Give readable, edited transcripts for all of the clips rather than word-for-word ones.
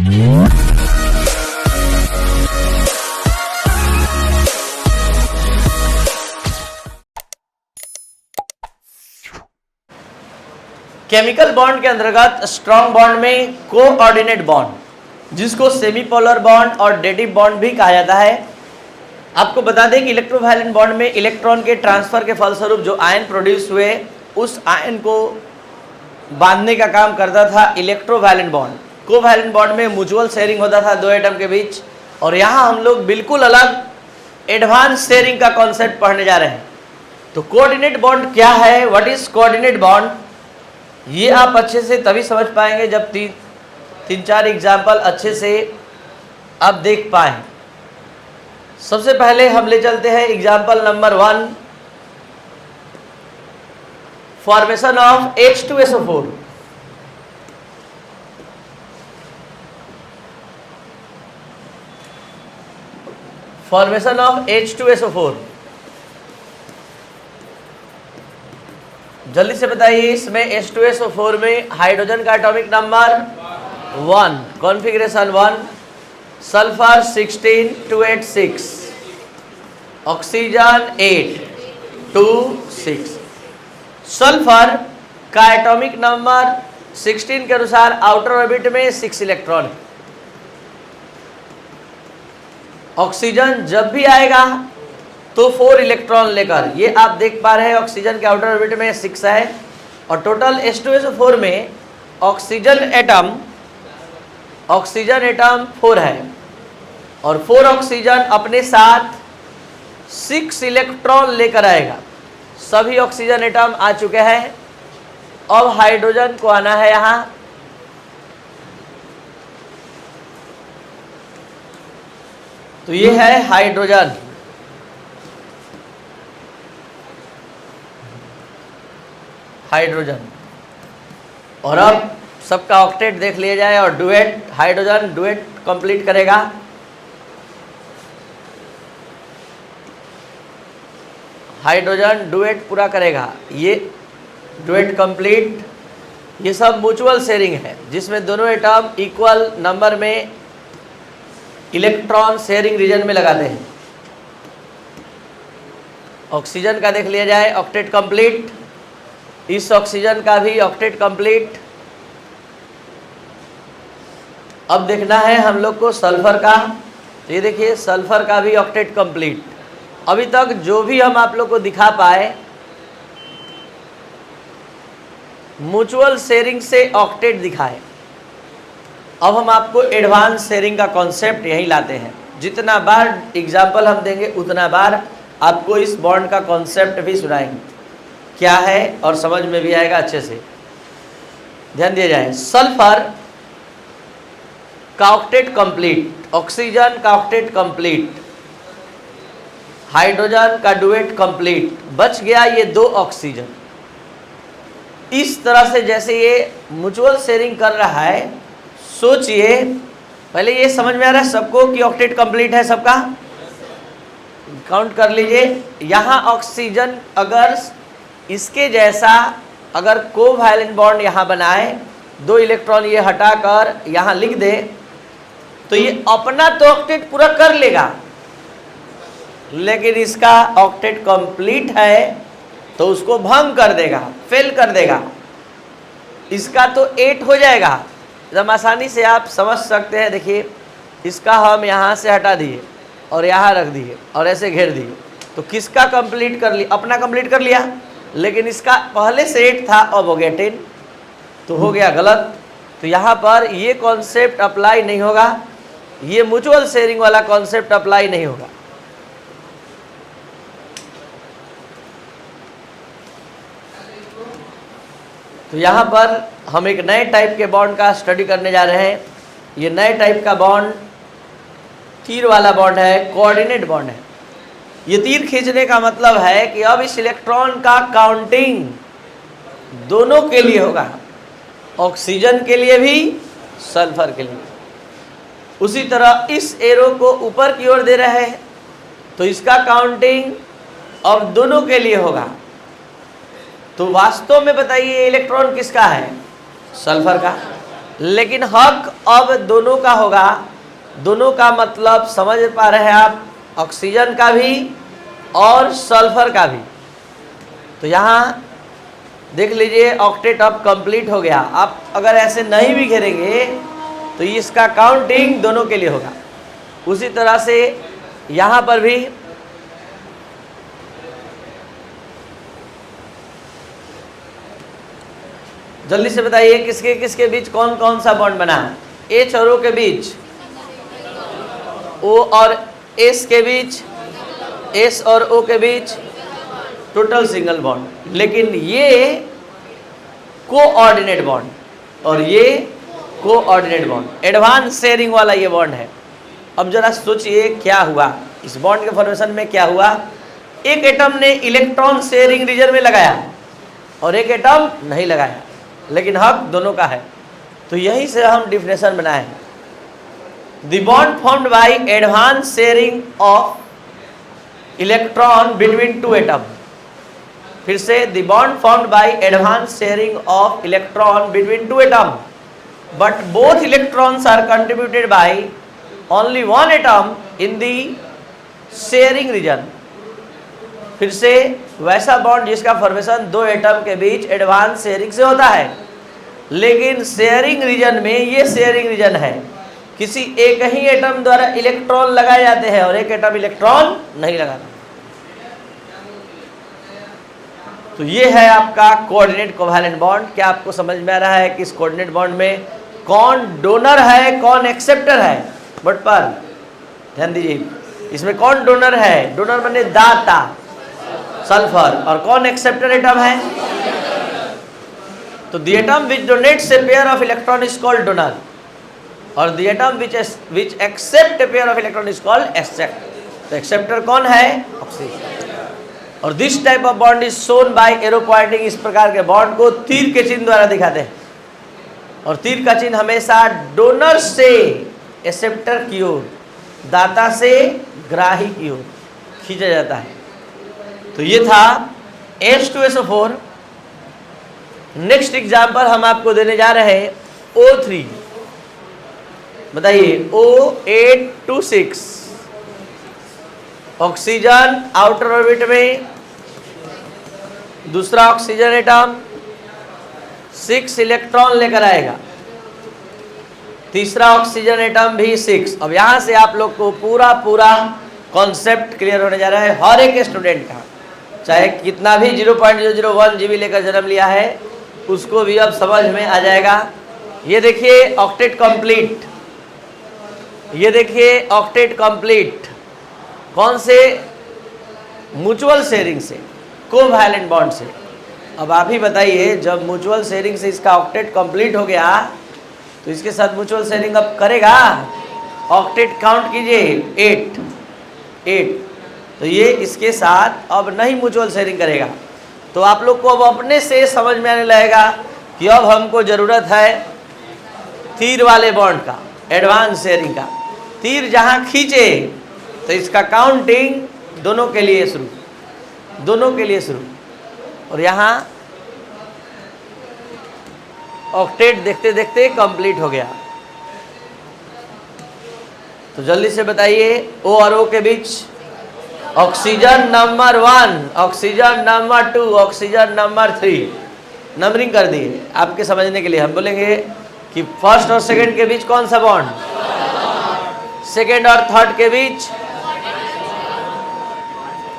Chemical bond के अंतर्गत strong bond में कोऑर्डिनेट बॉन्ड, जिसको सेमीपोलर बॉन्ड और डेटिव बॉन्ड भी कहा जाता है। आपको बता दें कि इलेक्ट्रोवायलेंट बॉन्ड में इलेक्ट्रॉन के ट्रांसफर के फलस्वरूप जो आयन प्रोड्यूस हुए उस आयन को बांधने का काम करता था इलेक्ट्रोवायलेंट बॉन्ड। कोवैलेंट बॉन्ड में म्यूचुअल शेयरिंग होता था दो एटम के बीच, और यहाँ हम लोग बिल्कुल अलग एडवांस शेयरिंग का कॉन्सेप्ट पढ़ने जा रहे हैं। तो कोऑर्डिनेट बॉन्ड क्या है, व्हाट इज कोऑर्डिनेट बॉन्ड, ये आप अच्छे से तभी समझ पाएंगे जब तीन चार एग्जाम्पल अच्छे से आप देख पाए। सबसे पहले हम ले चलते हैं example number 1, formation of H2SO4। Formation of H2SO4, जल्दी से बताइए। इसमें H2SO4 में हाइड्रोजन का atomic number 1, configuration 1, sulphur 16 286, oxygen 8 2 6। Sulphur का एटॉमिक नंबर 16 के अनुसार आउटर ऑर्बिट में 6 इलेक्ट्रॉन। ऑक्सीजन जब भी आएगा तो 4 इलेक्ट्रॉन लेकर, ये आप देख पा रहे हैं ऑक्सीजन के आउटर ऑर्बिट में 6 है, और टोटल H2SO4 में ऑक्सीजन एटम 4 है, और 4 ऑक्सीजन अपने साथ 6 इलेक्ट्रॉन लेकर आएगा। सभी ऑक्सीजन एटम आ चुके हैं, अब हाइड्रोजन को आना है यहाँ। तो ये है हाइड्रोजन, और अब सबका ऑक्टेट देख लिया जाए और डुएट, हाइड्रोजन डुएट कंप्लीट करेगा। हाइड्रोजन डुएट पूरा करेगा, ये डुएट कंप्लीट। ये सब म्यूचुअल शेयरिंग है जिसमें दोनों एटम इक्वल नंबर में इलेक्ट्रॉन शेयरिंग रीजन में लगाते हैं। ऑक्सीजन का देख लिया जाए, ऑक्टेट कंप्लीट। इस ऑक्सीजन का भी ऑक्टेट कंप्लीट। अब देखना है हम लोग को सल्फर का, तो ये देखिए सल्फर का भी ऑक्टेट कंप्लीट। अभी तक जो भी हम आप लोग को दिखा पाए म्यूचुअल शेयरिंग से ऑक्टेट दिखाए। अब हम आपको एडवांस शेयरिंग का कॉन्सेप्ट यहीं लाते हैं। जितना बार एग्जाम्पल हम देंगे उतना बार आपको इस बॉन्ड का कॉन्सेप्ट भी सुनाएंगे क्या है, और समझ में भी आएगा अच्छे से। ध्यान दिया जाए, सल्फर का ऑक्टेट कंप्लीट, ऑक्सीजन का ऑक्टेट कंप्लीट, हाइड्रोजन का डुएट कंप्लीट, बच गया ये 2 ऑक्सीजन। इस तरह से जैसे ये म्यूचुअल शेयरिंग कर रहा है, सोचिए पहले ये समझ में आ रहा है सबको कि ऑक्टेट कंप्लीट है सबका। काउंट कर लीजिए, यहाँ ऑक्सीजन अगर इसके जैसा अगर कोवैलेंट बॉन्ड यहाँ बनाए, 2 इलेक्ट्रॉन ये हटाकर यहाँ लिख दे, तो ये अपना तो ऑक्टेट पूरा कर लेगा, लेकिन इसका ऑक्टेट कंप्लीट है तो उसको भंग कर देगा, फेल कर देगा। इसका तो 8 हो जाएगा। जब आसानी से आप समझ सकते हैं, देखिए इसका हम यहाँ से हटा दिए और यहाँ रख दिए और ऐसे घेर दिए, तो किसका कंप्लीट कर लिया, अपना कंप्लीट कर लिया, लेकिन इसका पहले से 8 था, अब हो गया 10, तो हो गया गलत। तो यहाँ पर ये कॉन्सेप्ट अप्लाई नहीं होगा, ये म्यूचुअल शेयरिंग वाला कॉन्सेप्ट अप्लाई नहीं होगा। तो यहाँ पर हम एक नए टाइप के बॉन्ड का स्टडी करने जा रहे हैं। ये नए टाइप का बॉन्ड तीर वाला बॉन्ड है, कोऑर्डिनेट बॉन्ड है। ये तीर खींचने का मतलब है कि अब इस इलेक्ट्रॉन का काउंटिंग दोनों के लिए होगा, ऑक्सीजन के लिए भी, सल्फर के लिए। उसी तरह इस एरो को ऊपर की ओर दे रहे हैं तो इसका काउंटिंग अब दोनों के लिए होगा। तो वास्तव में बताइए इलेक्ट्रॉन किसका है, सल्फर का। लेकिन हक अब दोनों का होगा। दोनों का मतलब समझ पा रहे हैं आप, ऑक्सीजन का भी और सल्फर का भी। तो यहाँ देख लीजिए ऑक्टेट अब कंप्लीट हो गया। आप अगर ऐसे नहीं भी घेरेंगे तो इसका काउंटिंग दोनों के लिए होगा। उसी तरह से यहाँ पर भी जल्दी से बताइए किसके किसके बीच कौन कौन सा बॉन्ड बना है। H और O के बीच, O और S के बीच, S और O के बीच टोटल सिंगल बॉन्ड। लेकिन ये कोऑर्डिनेट बॉन्ड और ये कोऑर्डिनेट बॉन्ड, एडवांस शेयरिंग वाला ये बॉन्ड है। अब जरा सोचिए क्या हुआ इस बॉन्ड के फॉर्मेशन में। क्या हुआ, एक एटम ने इलेक्ट्रॉन शेयरिंग रीजन में लगाया और एक एटम नहीं लगाया, लेकिन हक दोनों का है। तो यहीं से हम डिफिनेशन बनाए, the bond formed by advance sharing of electron between two atom. फिर से, the bond formed by advance sharing of electron between two atom, but both electrons are contributed by only one atom in the sharing region. फिर से, वैसा bond जिसका formation दो atom के बीच advance sharing से होता है, लेकिन शेयरिंग रीजन में ये शेयरिंग रीजन है, किसी एक ही एटम द्वारा इलेक्ट्रॉन लगाए जाते हैं और एक एटम इलेक्ट्रॉन नहीं लगाता। तो ये है आपका कोऑर्डिनेट कोवैलेंट बॉन्ड। क्या आपको समझ में आ रहा है कि इस कोऑर्डिनेट बॉन्ड में कौन डोनर है कौन एक्सेप्टर है? बट पर ध्यान दीजिए, इसमें कौन डोनर है? डोनर माने दाता सल्फर, और कौन एक्सेप्टर एटम है? तो the atom which donates a pair of electron is called donor, और the atom which accept a pair of electron is called accept. तो एक्सेप्टर कौन है? ऑक्सीजन। और this type of bond is shown by arrow pointing. इस प्रकार के bond को तीर के चिन्ह द्वारा दिखाते हैं, और तीर का चिन्ह हमेशा डोनर से एक्सेप्टर की ओर, दाता से ग्राही की ओर खींचा जाता है। तो ये था H2SO4। नेक्स्ट एग्जाम्पल हम आपको देने जा रहे हैं O3। बताइए, O826 ऑक्सीजन आउटर ऑर्बिट में, दूसरा ऑक्सीजन एटम 6 इलेक्ट्रॉन लेकर आएगा, तीसरा ऑक्सीजन एटम भी 6। अब यहां से आप लोग को पूरा कॉन्सेप्ट क्लियर होने जा रहा है हर एक स्टूडेंट का, चाहे कितना भी 0.001 GB लेकर जन्म लिया है, उसको भी अब समझ में आ जाएगा। ये देखिए ऑक्टेट कंप्लीट, ये देखिए ऑक्टेट कंप्लीट। कौन से? म्यूचुअल शेयरिंग से, कोवैलेंट बॉन्ड से। अब आप ही बताइए, जब म्यूचुअल शेयरिंग से इसका ऑक्टेट कंप्लीट हो गया तो इसके साथ म्यूचुअल शेयरिंग अब करेगा? ऑक्टेट काउंट कीजिए, 8। तो ये इसके साथ अब नहीं म्यूचुअल शेयरिंग करेगा। तो आप लोग को अब अपने से समझ में आने लगेगा कि अब हमको ज़रूरत है तीर वाले बॉन्ड का, एडवांस शेयरिंग का। तीर जहाँ खींचे तो इसका काउंटिंग दोनों के लिए शुरू, दोनों के लिए शुरू। और यहाँ ऑक्टेट देखते देखते कंप्लीट हो गया। तो जल्दी से बताइए, O और O के बीच oxygen number 1, oxygen number 2, oxygen number 3, numbering कर दिए आपके समझने के लिए। हम बोलेंगे कि फर्स्ट और सेकंड के बीच कौन सा बॉन्ड? सेकंड और थर्ड के बीच।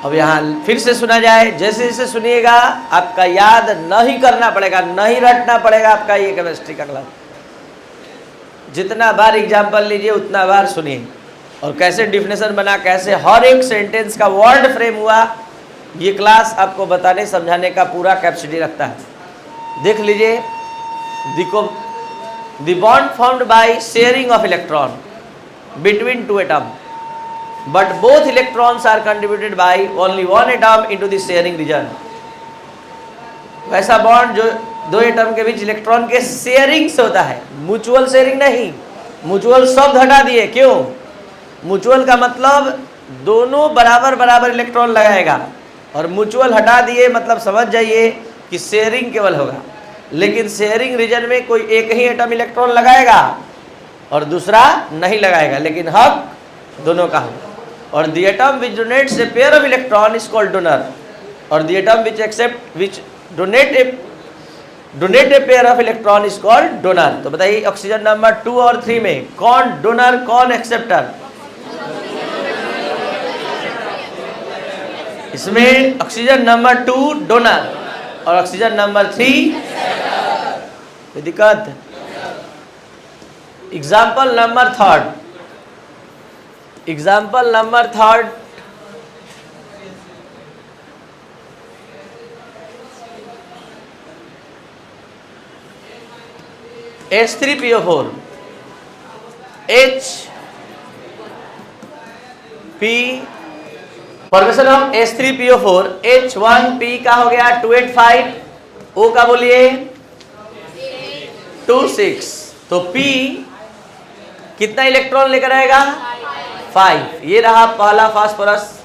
अब यहाँ फिर से सुना जाए, जैसे जैसे सुनिएगा आपका याद नहीं करना पड़ेगा, नहीं रटना पड़ेगा आपका ये केमिस्ट्री का क्लास। जितना बार एग्जाम्पल लीजिए उतना बार सुनिए, और कैसे डिफिनेशन बना, कैसे हर एक सेंटेंस का वर्ड फ्रेम हुआ, ये क्लास आपको बताने समझाने का पूरा कैपेसिटी रखता है। देख लीजिए, the bond formed by sharing of electron between two atom, but both electrons are contributed by only one atom into the sharing region। वैसा बॉन्ड जो दो एटम के बीच इलेक्ट्रॉन के शेयरिंग से होता है, म्यूचुअल शेयरिंग नहीं। म्यूचुअल शब्द हटा दिए, क्यों? म्यूचुअल का मतलब दोनों बराबर बराबर इलेक्ट्रॉन लगाएगा, और म्यूचुअल हटा दिए मतलब समझ जाइए कि शेयरिंग केवल होगा। लेकिन शेयरिंग रीजन में कोई एक ही एटम इलेक्ट्रॉन लगाएगा और दूसरा नहीं लगाएगा, लेकिन हक दोनों का होगा। और the atom which donates a pair of electron is called donor, और the atom which accept which donate a pair of electron is called donor. तो बताइए ऑक्सीजन नंबर 2 और 3 में कौन डोनर कौन एक्सेप्टर? इसमें ऑक्सीजन नंबर 2 डोनर और oxygen number 3 कोई दिक्कत? Example number third, example number third, H3PO4 HP formation of H3PO4 H1P का हो गया 285, O का बोलिए 26, तो P कितना इलेक्ट्रॉन लेकर आएगा? 5। ये रहा पहला फास्फोरस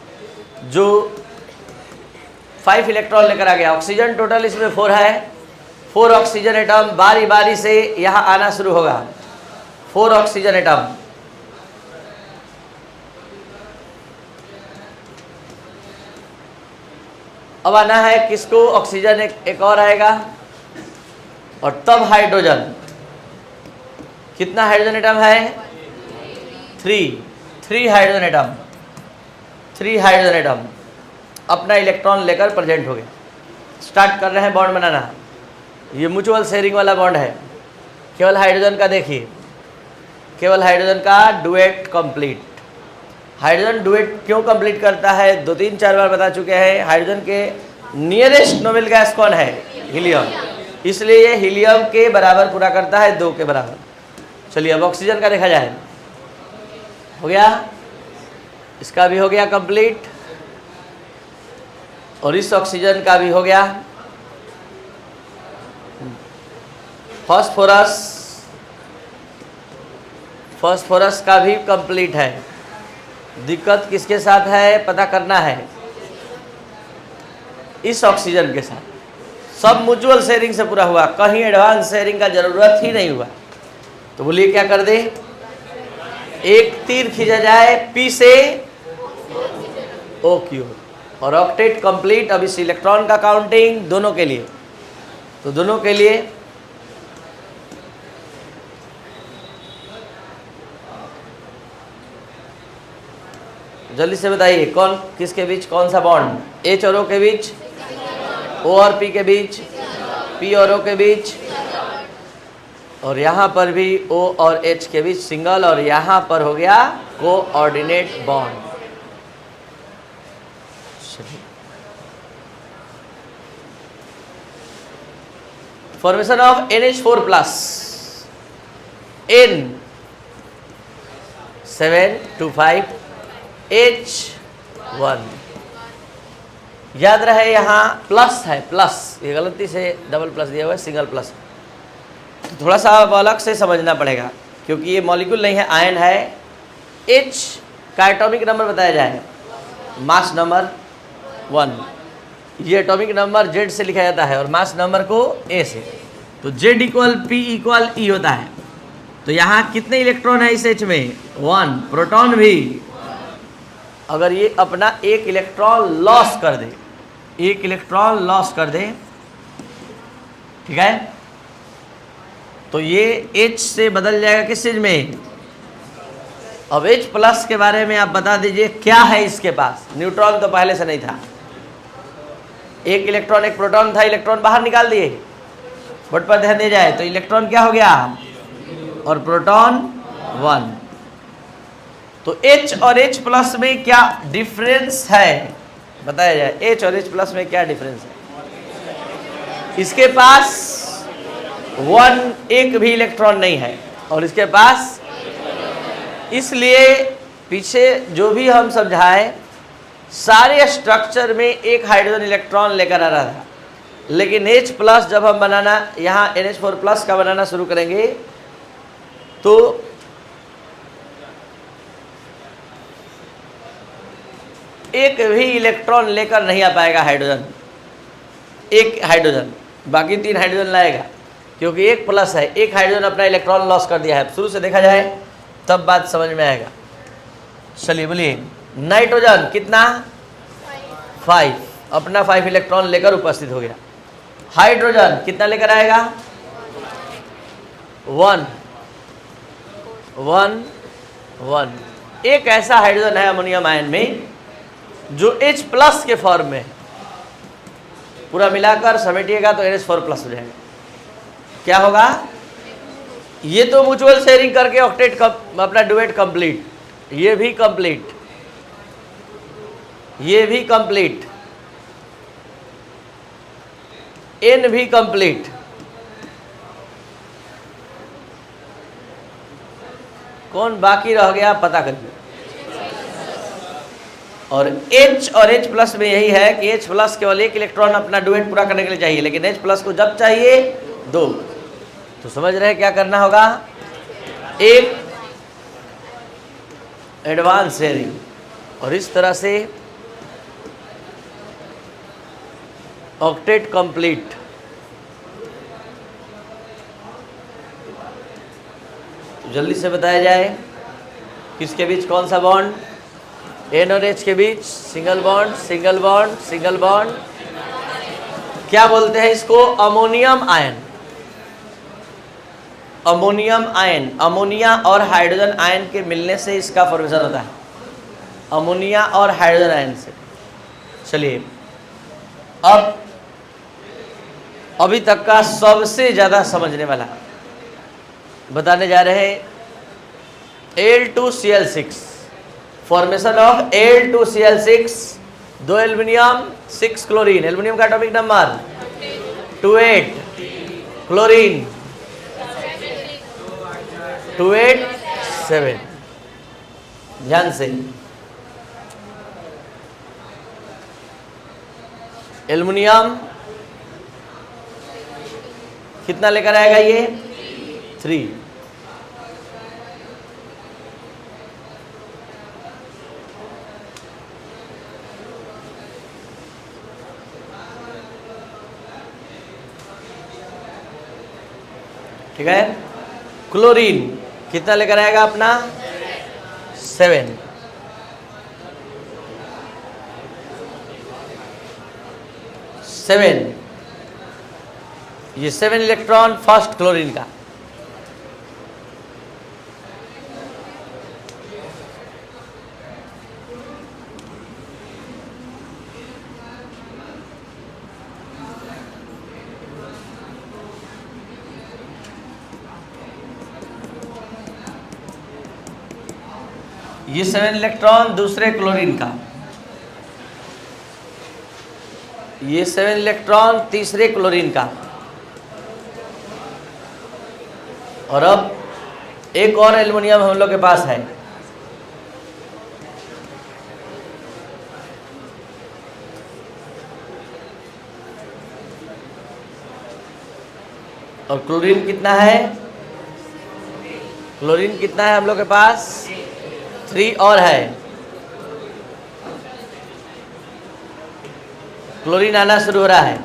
जो 5 इलेक्ट्रॉन लेकर आ गया। ऑक्सीजन टोटल इसमें 4 है, 4 ऑक्सीजन एटम बारी बारी से यहां आना शुरू होगा। 4 ऑक्सीजन एटम, अब आना है किसको? ऑक्सीजन एक और आएगा और तब हाइड्रोजन। कितना हाइड्रोजन एटम है? 3 हाइड्रोजन एटम, 3 हाइड्रोजन एटम अपना इलेक्ट्रॉन लेकर प्रेजेंट हो गए। स्टार्ट कर रहे हैं बॉन्ड बनाना। ये म्यूचुअल शेयरिंग वाला बॉन्ड है। केवल हाइड्रोजन का देखिए, केवल हाइड्रोजन का डुएट कंप्लीट। हाइड्रोजन डुएट क्यों कंप्लीट करता है? 2-3-4 बार बता चुके हैं। हाइड्रोजन के नियरेस्ट नोबेल गैस कौन है? हीलियम, इसलिए ये हीलियम के बराबर पूरा करता है, 2 के बराबर। चलिए अब ऑक्सीजन का देखा जाए। हो गया, इसका भी हो गया कंप्लीट और इस ऑक्सीजन का भी हो गया। फास्फोरस, फास्फोरस का भी कंप्लीट है। दिक्कत किसके साथ है पता करना है? इस ऑक्सीजन के साथ। सब म्यूचुअल शेयरिंग से पूरा हुआ, कहीं एडवांस शेयरिंग का जरूरत ही नहीं हुआ। तो बोलिए क्या कर दे? एक तीर खींचा जाए P से O की ओर और ऑक्टेट कंप्लीट। अब इस इलेक्ट्रॉन का काउंटिंग दोनों के लिए, तो दोनों के लिए जल्दी से बताइए कौन किसके बीच कौन सा बॉन्ड? H और O के बीच, O और P के बीच, P और O के बीच, और यहाँ पर भी O और H के बीच सिंगल, और यहाँ पर हो गया coordinate bond. Formation of NH4 plus N725 H1। याद रहे यहाँ प्लस है, प्लस, ये गलती से डबल प्लस दिया हुआ है, सिंगल प्लस। तो थोड़ा सा अलग से समझना पड़ेगा क्योंकि ये मॉलिक्यूल नहीं है, आयन है। H का एटॉमिक नंबर बताया जाए, मास नंबर 1। ये एटॉमिक नंबर Z से लिखा जाता है और मास नंबर को A से। तो Z equal P equal E होता है। तो यहाँ कितने इलेक्ट्रॉन है इस H में? 1। प्रोटॉन भी, अगर ये अपना एक इलेक्ट्रॉन लॉस कर दे, एक इलेक्ट्रॉन लॉस कर दे, ठीक है, तो ये H से बदल जाएगा किस चीज में? अब H प्लस के बारे में आप बता दीजिए क्या है इसके पास? न्यूट्रॉन तो पहले से नहीं था, एक इलेक्ट्रॉन एक प्रोटॉन था, इलेक्ट्रॉन बाहर निकाल दिए। बोर्ड पर ध्यान दिया जाए तो इलेक्ट्रॉन क्या हो गया? और प्रोटॉन 1। तो H और H प्लस में क्या डिफरेंस है बताया जाए? H और H प्लस में क्या डिफरेंस है? इसके पास 1 एक भी इलेक्ट्रॉन नहीं है और इसके पास, इसलिए पीछे जो भी हम समझाए सारे स्ट्रक्चर में एक हाइड्रोजन इलेक्ट्रॉन लेकर आ रहा था, लेकिन H प्लस जब हम बनाना, यहाँ NH4 प्लस का बनाना शुरू करेंगे तो एक भी इलेक्ट्रॉन लेकर नहीं आ पाएगा हाइड्रोजन, एक हाइड्रोजन। बाकी 3 हाइड्रोजन लाएगा, क्योंकि एक प्लस है, एक हाइड्रोजन अपना इलेक्ट्रॉन लॉस कर दिया है। शुरू से देखा जाए तब बात समझ में आएगा। चलिए बोलिए, नाइट्रोजन कितना? 5, अपना 5 इलेक्ट्रॉन लेकर उपस्थित हो गया। हाइड्रोजन कितना लेकर आएगा? 1 1 1। एक ऐसा हाइड्रोजन है अमोनियम आयन में जो H प्लस के फॉर्म में है। पूरा मिलाकर समेटिएगा तो NH4 प्लस हो जाएगा। क्या होगा? ये तो म्यूचुअल शेयरिंग करके ऑक्टेट अपना डुएट कंप्लीट, ये भी कंप्लीट, ये भी कंप्लीट, N भी कंप्लीट। कौन बाकी रह गया पता करिए। और H और H प्लस में यही है कि H प्लस केवल एक इलेक्ट्रॉन अपना डुएट पूरा करने के लिए चाहिए, लेकिन H प्लस को जब चाहिए 2। तो समझ रहे हैं क्या करना होगा? एक एडवांस शेयरिंग, और इस तरह से ऑक्टेट कंप्लीट। जल्दी से बताया जाए, किसके बीच कौन सा बॉन्ड? N और H के बीच single bond, single bond, single bond. क्या बोलते हैं इसको? Ammonium ion. Ammonium ion, ammonia और हाइड्रोजन आयन के मिलने से इसका फॉर्मेशन होता है, अमोनिया और हाइड्रोजन आयन से। चलिए, अब अभी तक का सबसे ज़्यादा समझने वाला बताने जा रहे हैं Al2Cl6, formation of Al2Cl6, 2 aluminium 6 chlorine. Aluminium का एटॉमिक नंबर 28, क्लोरीन 287। ध्यान से, एल्युमिनियम कितना लेकर आएगा? ये 3। ठीक है। क्लोरीन कितना लेकर आएगा अपना? 7। ये 7 इलेक्ट्रॉन फर्स्ट क्लोरीन का। ये 7 इलेक्ट्रॉन दूसरे क्लोरीन का, ये 7 इलेक्ट्रॉन तीसरे क्लोरीन का। और अब एक और एल्युमिनियम हम लोग के पास है, और क्लोरीन कितना है? क्लोरीन कितना है हम लोग के पास? 3 और है। क्लोरीन आना शुरू हो रहा है।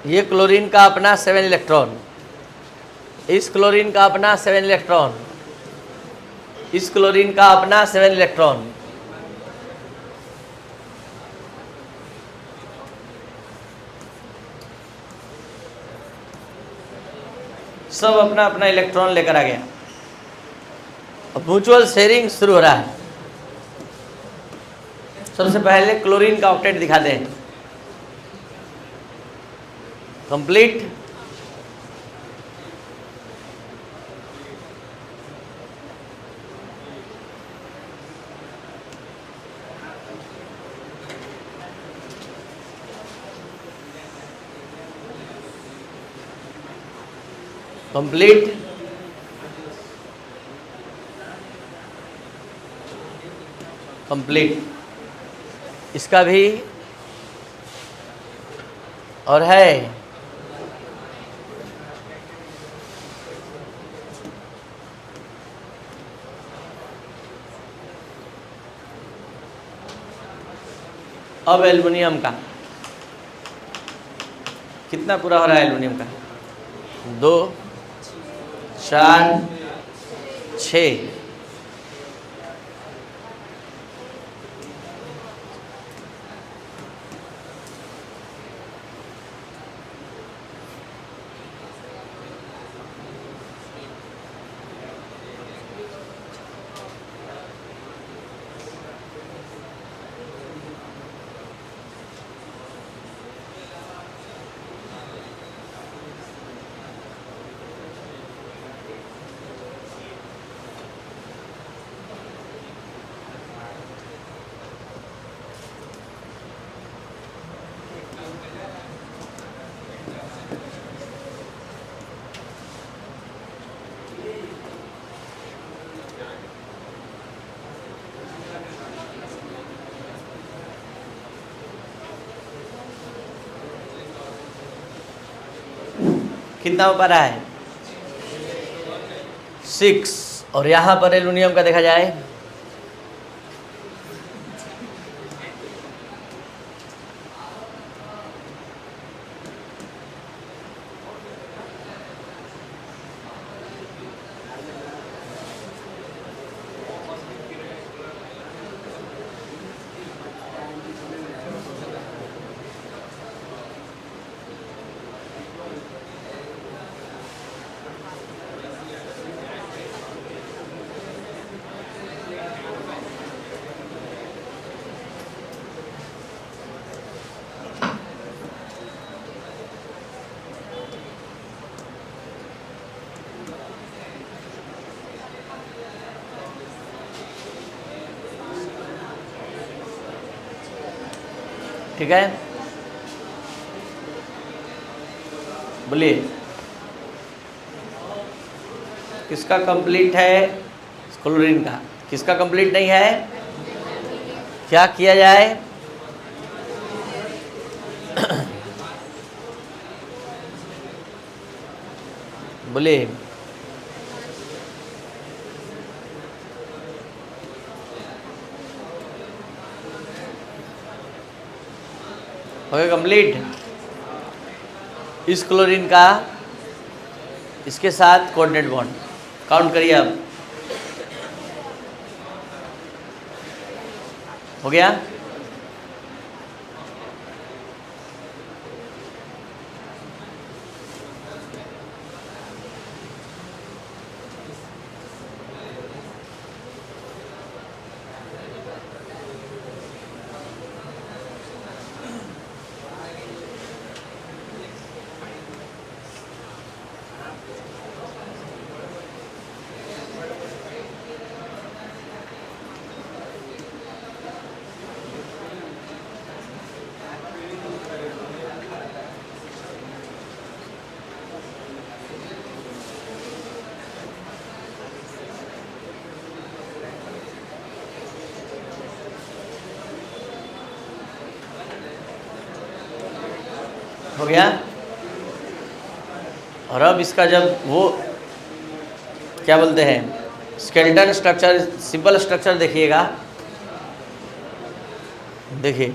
ये क्लोरीन का अपना 7 इलेक्ट्रॉन, इस क्लोरीन का अपना 7 इलेक्ट्रॉन, इस क्लोरीन का अपना 7 इलेक्ट्रॉन। सब अपना अपना इलेक्ट्रॉन लेकर आ गया। अब म्यूचुअल शेयरिंग शुरू हो रहा है। सबसे पहले क्लोरीन का ऑक्टेट दिखाते हैं। Complete, complete, complete. इसका भी और है। अब एल्युमिनियम का कितना पूरा हो रहा है? एल्युमिनियम का 2 4 6। कितना हो पा रहा है? 6। और यहाँ पर एल्युमिनियम का देखा जाए ठीक है, बोलिए किसका कंप्लीट है? क्लोरीन का। किसका कंप्लीट नहीं है? क्या किया जाए? बोलिए हो गया कंप्लीट। इस क्लोरीन का इसके साथ कोऑर्डिनेट बॉन्ड काउंट करिए अब। हो गया? हो गया? और अब इसका जब वो क्या बोलते हैं स्केलेटन स्ट्रक्चर, सिंपल स्ट्रक्चर देखिएगा, देखिए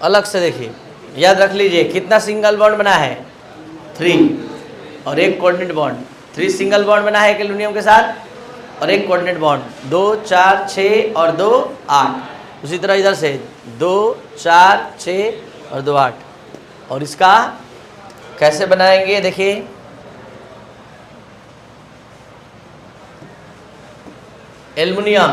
अलग से देखिए, याद रख लीजिए कितना सिंगल बॉन्ड बना है? 3 और एक कोऑर्डिनेट बॉन्ड। 3 सिंगल बॉन्ड बना है एल्युमिनियम के साथ और एक कोऑर्डिनेट बॉन्ड। 2 4 6 और 2 8। उसी तरह इधर से 2 4 6 और 2 8। और इसका कैसे बनाएंगे देखिए, aluminium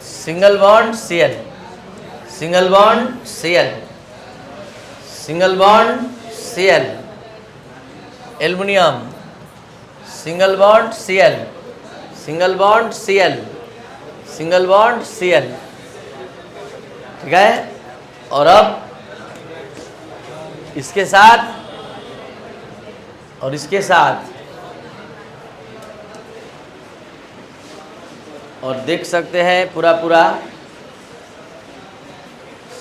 single bond Cl, single bond Cl, single bond Cl, aluminium single bond Cl, single bond Cl, single bond Cl। ठीक है? और अब इसके साथ और इसके साथ, और देख सकते हैं पूरा पूरा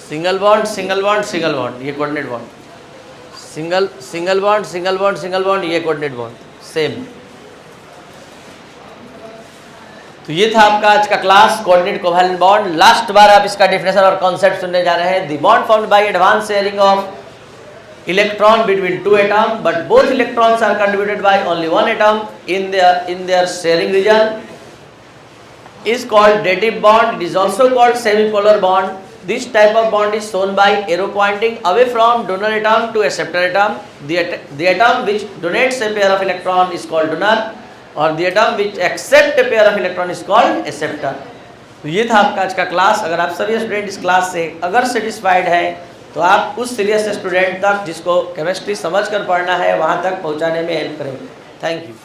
single bond single bond single bond, ये coordinate bond, single bond single bond single bond, ये कोऑर्डिनेट बॉन्ड सेम। तो ये था आपका आज का class coordinate covalent bond. Last बार आप इसका डेफिनेशन और कॉन्सेप्ट सुनने जा रहे हैं। The bond formed by advance sharing of electron between two atom but both electrons are contributed by only one atom in their sharing reason is called dative bond. It is also called semipolar bond. This type of bond is shown by arrow pointing away from donor atom to acceptor atom. The atom which donates a pair of electron is called donor और the atom which accept a pair of electron is called acceptor. तो ये था आपका आज का class. अगर आप सभी स्टूडेंट इस क्लास से अगर सेटिस्फाइड है तो आप उस सीरियस स्टूडेंट तक जिसको केमिस्ट्री समझ कर पढ़ना है वहाँ तक पहुँचाने में हेल्प करेंगे। Thank you.